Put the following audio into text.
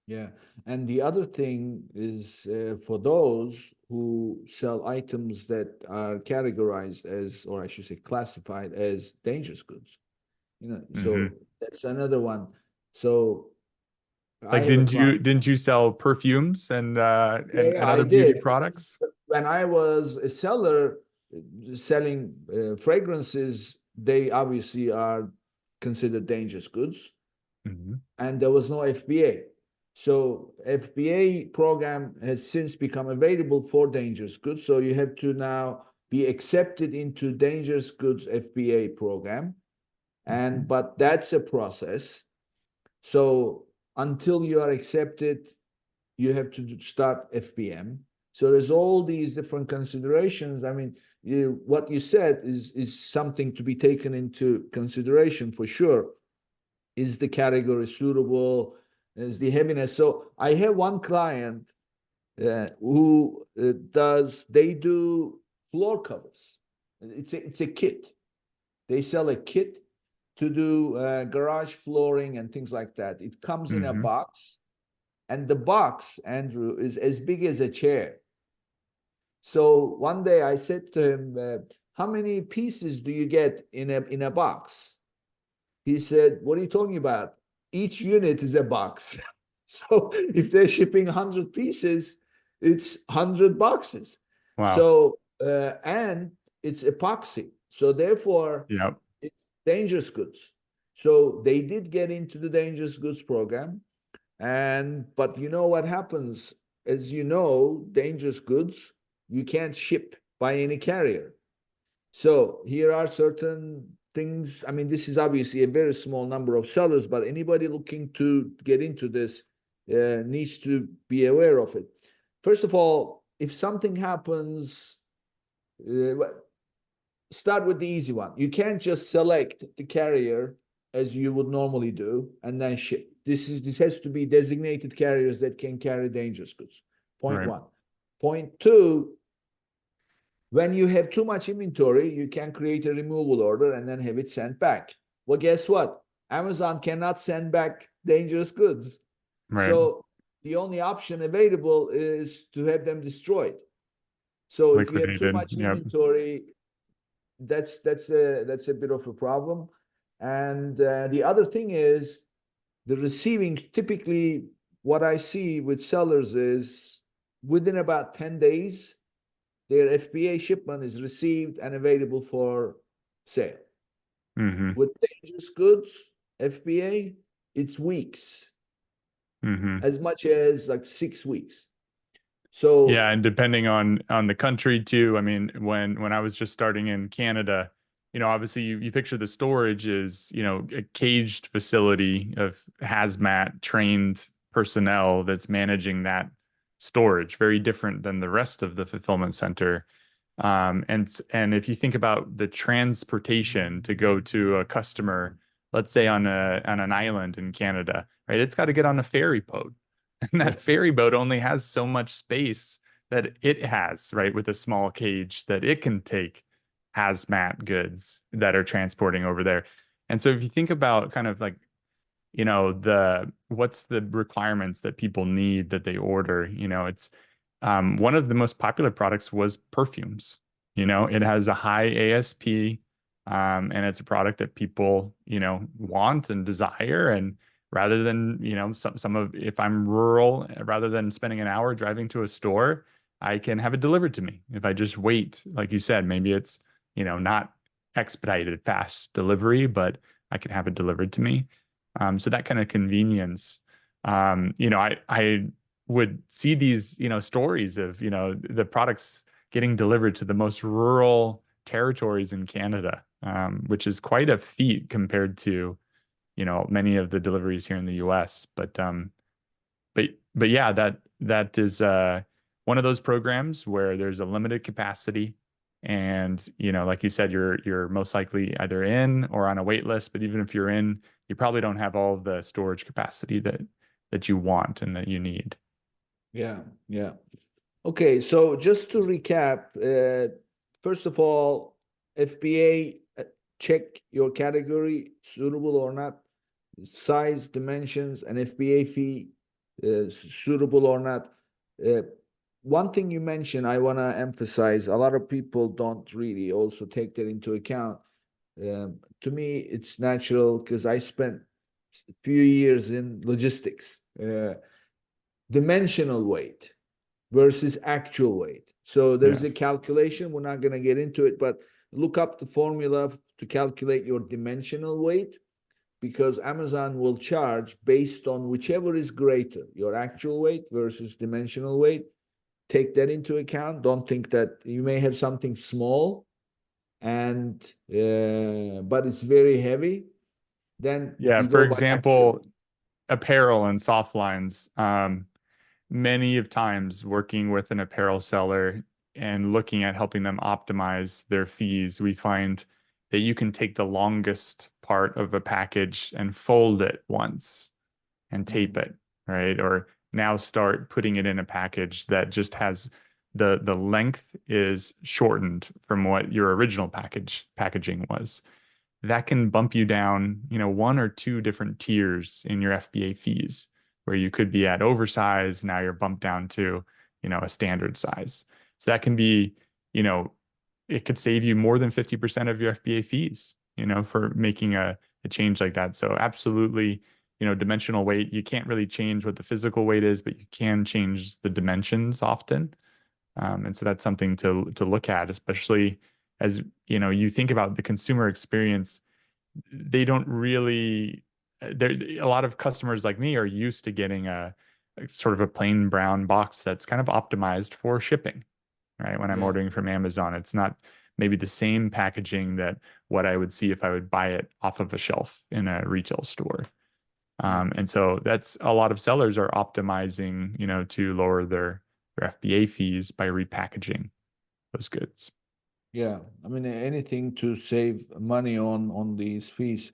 Yeah. And the other thing is for those who sell items that are categorized as, or I should say, classified as dangerous goods. Hmm. So that's another one. So I Like, have a client. didn't you sell perfumes and Yeah, yeah, and I other beauty did. products? When I was a seller selling fragrances, they obviously are considered dangerous goods, Hmm. and there was no FBA. So FBA program has since become available for dangerous goods. So you have to now be accepted into dangerous goods FBA program, and but that's a process. So until you are accepted, you have to start FBM. So there's all these different considerations. I mean, what you said is something to be taken into consideration for sure. Is the category suitable? Is the heaviness? So I have one client who they do floor covers. It's a kit. They sell a kit to do garage flooring and things like that. It comes in a Hmm. box, and the box, Andrew, is as big as a chair. So one day I said to him, "How many pieces do you get in a box?" He said, "What are you talking about? Each unit is a box." So if they're shipping 100 pieces, it's 100 boxes. Wow. So and it's epoxy. So therefore, Yep. it's dangerous goods. So they did get into the dangerous goods program. And but you know what happens? As you know, dangerous goods you can't ship by any carrier. So here are certain things. I mean, this is obviously a very small number of sellers, but anybody looking to get into this needs to be aware of it. First of all, if something happens, uh, start with the easy one. You can't just select the carrier as you would normally do and then ship. This has to be designated carriers that can carry dangerous goods. Point Right. one. Point two, when you have too much inventory, you can create a removal order and then have it sent back. Well, guess what? Amazon cannot send back dangerous goods. Right. So the only option available is to have them destroyed. So if you have too Liquidated. much Yep. inventory, that's a bit of a problem. And the other thing is the receiving. Typically, what I see with sellers is within about 10 days, their FBA shipment is received and available for sale. Hmm. With dangerous goods, FBA, it's weeks, Hmm. as much as like 6 weeks. So Yeah, and depending on the country too. I mean, when I was just starting in Canada, obviously you picture the storage is, a caged facility of hazmat trained personnel that's managing that storage, very different than the rest of the fulfillment center. And if you think about the transportation to go to a customer, let's say on an island in Canada, right? It's got to get on a ferry boat. And yeah, that ferry boat only has so much space that it has, right, with a small cage that it can take hazmat goods that are transporting over there. And so if you think about kind of like, the what's the requirements that people need that they order, it's one of the most popular products was perfumes. It has a high ASP, and it's a product that people, want and desire. And rather than, some of, if I'm rural, rather than spending an hour driving to a store, I can have it delivered to me. If I just wait, like you said, maybe it's, not expedited fast delivery, but I can have it delivered to me. So that kind of convenience, I would see these, stories of, the products getting delivered to the most rural territories in Canada, which is quite a feat compared to, many of the deliveries here in the US. But yeah, that is one of those programs where there's a limited capacity. And, like you said, you're most likely either in or on a wait list. But even if you're in, you probably don't have all the storage capacity that you want and that you need. yeah, yeah. Okay, so just to recap, first of all, FBA, check your category, suitable or not, size, dimensions, and FBA fee. suitable or not. One thing you mentioned, I want to emphasize, a lot of people don't really also take that into account. To me, it's natural because I spent a few years in logistics. Dimensional weight versus actual weight. So there's a Yes. calculation. We're not going to get into it, but look up the formula to calculate your dimensional weight, because Amazon will charge based on whichever is greater, your actual weight versus dimensional weight. Take that into account. Don't think that you may have something small and but it's very heavy. Then Yeah. you For go by actual. example, apparel and soft lines. Many of times working with an apparel seller and looking at helping them optimize their fees, we find that you can take the longest part of a package and fold it once and tape it, right? Or now start putting it in a package that just has the length is shortened from what your original packaging was. That can bump you down, one or two different tiers in your FBA fees, where you could be at oversized, now you're bumped down to, a standard size. So that can be, it could save you more than 50% of your FBA fees, for making a change like that. So absolutely, dimensional weight, you can't really change what the physical weight is, but you can change the dimensions often. And so that's something to look at, especially as you think about the consumer experience. They don't really, there a lot of customers like me are used to getting a sort of a plain brown box that's kind of optimized for shipping, right? When I'm Yeah. ordering from Amazon, it's not maybe the same packaging that what I would see if I would buy it off of a shelf in a retail store. Yeah. And so that's a lot of sellers are optimizing, to lower their FBA fees by repackaging those goods. Yeah. I mean, anything to save money on these fees.